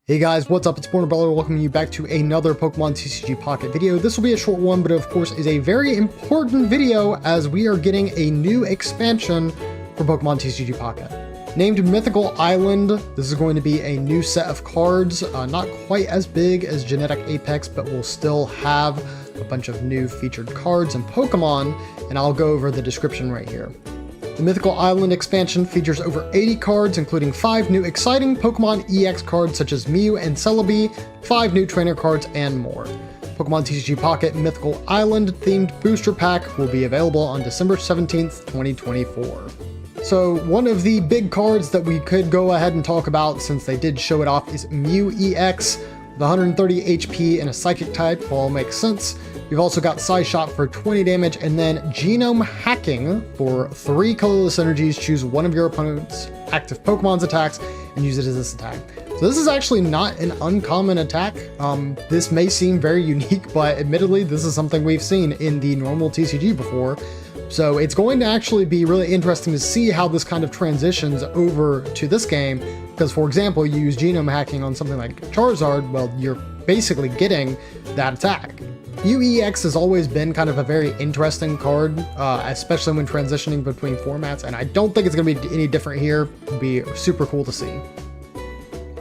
Hey guys, what's up? It's Bornabella welcoming you back to another Pokemon TCG Pocket video. This will be a short one, but of course is a very important video as we are getting a new expansion for Pokemon TCG Pocket. Named Mythical Island, this is going to be a new set of cards, not quite as big as Genetic Apex, but will still have a bunch of new featured cards and Pokemon, and I'll go over the description right here. The Mythical Island expansion features over 80 cards, including 5 new exciting Pokemon EX cards such as Mew and Celebi, 5 new trainer cards, and more. Pokemon TCG Pocket Mythical Island themed booster pack will be available on December 17th, 2024. So one of the big cards that we could go ahead and talk about since they did show it off is Mew EX. The 130 HP and a Psychic type all makes sense. We've also got Side Shot for 20 damage, and then Genome Hacking for 3 colorless energies. Choose one of your opponent's active Pokemon's attacks and use it as this attack. So this is actually not an uncommon attack. This may seem very unique, but admittedly, this is something we've seen in the normal TCG before. So it's going to actually be really interesting to see how this kind of transitions over to this game. Because, for example, you use Genome Hacking on something like Charizard, well, you're basically getting that attack. UEX has always been kind of a very interesting card, especially when transitioning between formats, and I don't think it's going to be any different here. It'll be super cool to see.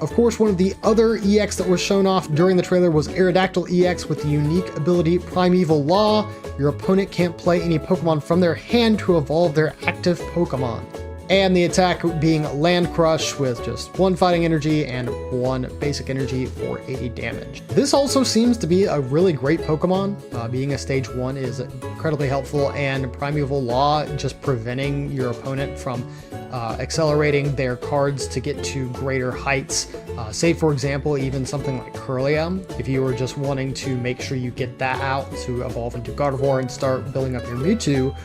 Of course, one of the other EX that was shown off during the trailer was Aerodactyl EX with the unique ability Primeval Law. Your opponent can't play any Pokemon from their hand to evolve their active Pokemon. And the attack being Land Crush with just 1 fighting energy and 1 basic energy for 80 damage. This also seems to be a really great Pokemon. Being a stage 1 is incredibly helpful, and Primeval Law just preventing your opponent from accelerating their cards to get to greater heights. Say, for example, even something like Kirlia, if you were just wanting to make sure you get that out to evolve into Gardevoir and start building up your Mewtwo,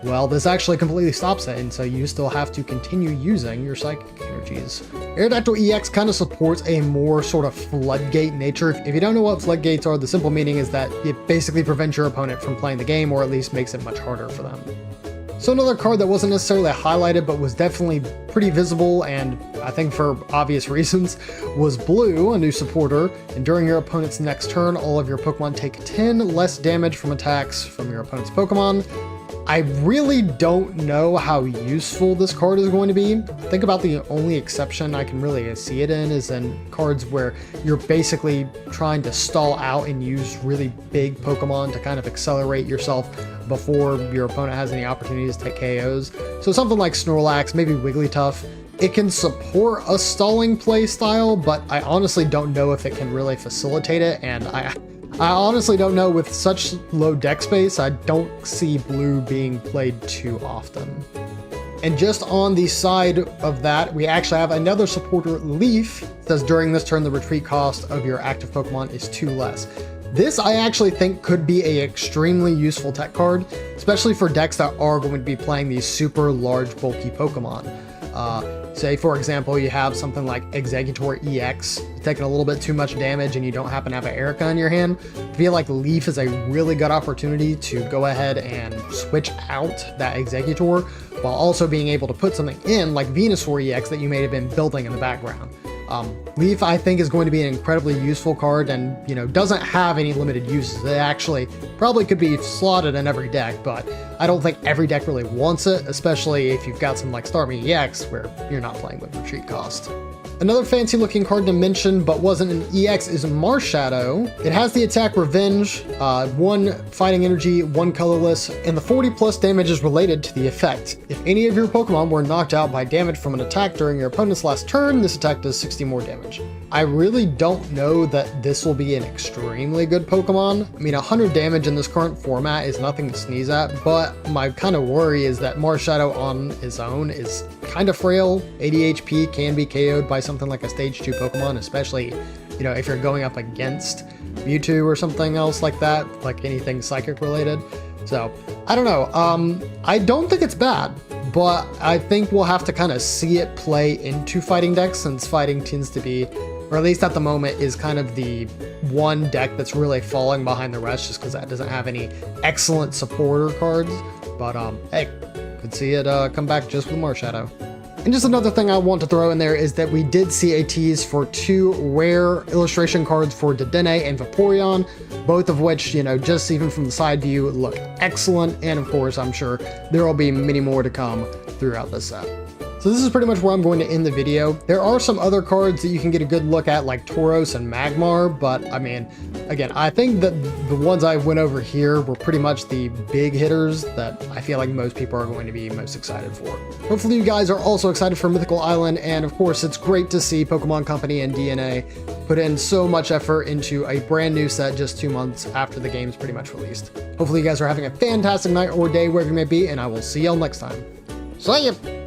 well, this actually completely stops it, and so you still have to continue using your Psychic energies. Aerodactyl EX kind of supports a more sort of floodgate nature. If you don't know what floodgates are, the simple meaning is that it basically prevents your opponent from playing the game, or at least makes it much harder for them. So another card that wasn't necessarily highlighted, but was definitely pretty visible, and I think for obvious reasons, was Blue, a new supporter. And during your opponent's next turn, all of your Pokemon take 10 less damage from attacks from your opponent's Pokemon. I really don't know how useful this card is going to be. Think about the only exception I can really see it in is in cards where you're basically trying to stall out and use really big Pokemon to kind of accelerate yourself before your opponent has any opportunities to take KOs. So something like Snorlax, maybe Wigglytuff. It can support a stalling play style, but I honestly don't know if it can really facilitate it, and I honestly don't know. With such low deck space, I don't see Blue being played too often. And just on the side of that, we actually have another supporter, Leaf. It says during this turn, the retreat cost of your active Pokemon is 2 less. This I actually think could be an extremely useful tech card, especially for decks that are going to be playing these super large, bulky Pokemon. Say, for example, you have something like Exeggutor EX, taking a little bit too much damage and you don't happen to have an Erica in your hand. I feel like Leaf is a really good opportunity to go ahead and switch out that Exeggutor while also being able to put something in like Venusaur EX that you may have been building in the background. Leaf, I think, is going to be an incredibly useful card and, doesn't have any limited uses. It actually probably could be slotted in every deck, but I don't think every deck really wants it, especially if you've got some like Starmie EX where you're not playing with retreat cost. Another fancy looking card to mention, but wasn't an EX, is Marshadow. It has the attack Revenge, 1 fighting energy, 1 colorless, and the 40 plus damage is related to the effect. If any of your Pokemon were knocked out by damage from an attack during your opponent's last turn, this attack does 60 more damage. I really don't know that this will be an extremely good Pokemon. I mean, 100 damage in this current format is nothing to sneeze at, but my kind of worry is that Marshadow on its own is kind of frail. 80 HP can be KO'd by something like a stage 2 Pokemon, especially, if you're going up against Mewtwo or something else like that, like anything psychic related. So, I don't know. I don't think it's bad, but I think we'll have to kind of see it play into fighting decks, since fighting tends to be, or at least at the moment, is kind of the one deck that's really falling behind the rest just because that doesn't have any excellent supporter cards. But, hey, could see it come back just with Marshadow. And just another thing I want to throw in there is that we did see a tease for 2 rare illustration cards for DeNA and Vaporeon, both of which, you know, just even from the side view, look excellent. And of course, I'm sure there will be many more to come throughout this set. So this is pretty much where I'm going to end the video. There are some other cards that you can get a good look at, like Tauros and Magmar, but I mean, again, I think that the ones I went over here were pretty much the big hitters that I feel like most people are going to be most excited for. Hopefully you guys are also excited for Mythical Island, and of course it's great to see Pokemon Company and DeNA put in so much effort into a brand new set just 2 months after the game's pretty much released. Hopefully you guys are having a fantastic night or day wherever you may be, and I will see y'all next time. See ya!